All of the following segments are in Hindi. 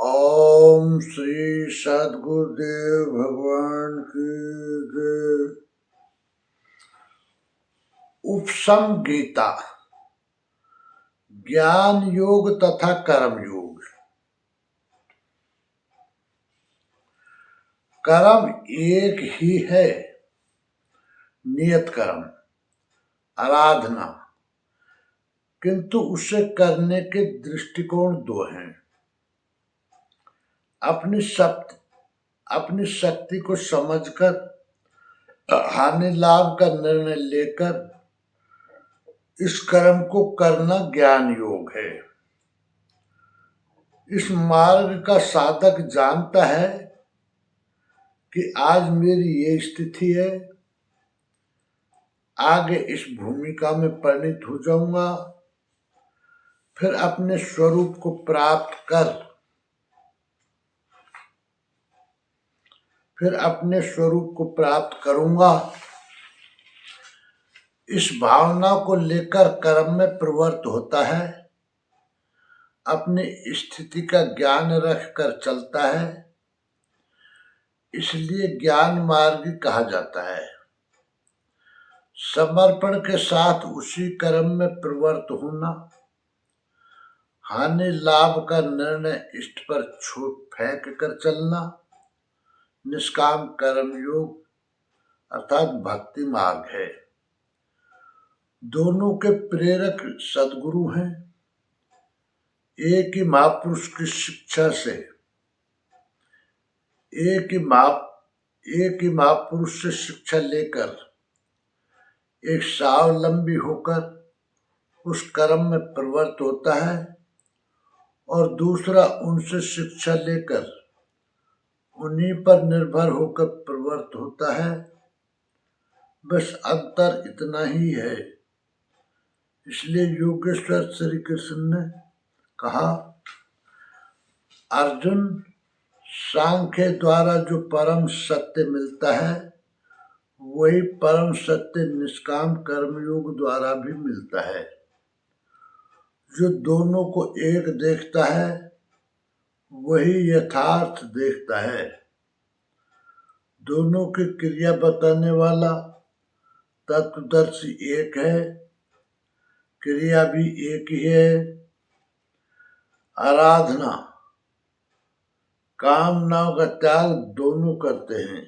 ओम श्री सद्गुरुदेव भगवान की जय। उपसम गीता, ज्ञान योग तथा कर्म योग। कर्म एक ही है, नियत कर्म, आराधना, किंतु उसे करने के दृष्टिकोण दो हैं। अपनी शक्ति को समझकर हानि लाभ का निर्णय लेकर इस कर्म को करना ज्ञान योग है। इस मार्ग का साधक जानता है कि आज मेरी ये स्थिति है, आगे इस भूमिका में परिणित हो जाऊंगा, फिर अपने स्वरूप को प्राप्त करूंगा। इस भावना को लेकर कर्म में प्रवृत्त होता है, अपनी स्थिति का ज्ञान रखकर चलता है, इसलिए ज्ञान मार्गी कहा जाता है। समर्पण के साथ उसी कर्म में प्रवृत्त होना, हानि लाभ का निर्णय इष्ट पर फेंक कर चलना निष्काम कर्म योग अर्थात भक्ति मार्ग है। दोनों के प्रेरक सद्गुरु हैं। एक ही महापुरुष की शिक्षा से, एक ही महापुरुष से शिक्षा लेकर एक स्वावलंबी होकर उस कर्म में प्रवृत्त होता है और दूसरा उनसे शिक्षा लेकर उन्हीं पर निर्भर होकर प्रवृत्त होता है। बस अंतर इतना ही है। इसलिए योगेश्वर श्री कृष्ण ने कहा, अर्जुन, सांख्य द्वारा जो परम सत्य मिलता है वही परम सत्य निष्काम कर्मयोग द्वारा भी मिलता है। जो दोनों को एक देखता है वही यथार्थ देखता है। दोनों की क्रिया बताने वाला तत्वदर्शी एक है, क्रिया भी एक ही है। आराधना, कामनाओं का त्याग दोनों करते हैं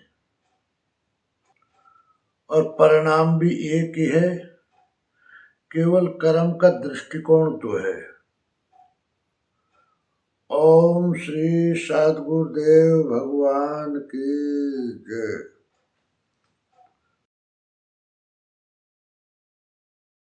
और परिणाम भी एक ही है, केवल कर्म का दृष्टिकोण तो है। ओम श्री सद्गुरुदेव भगवान की जय।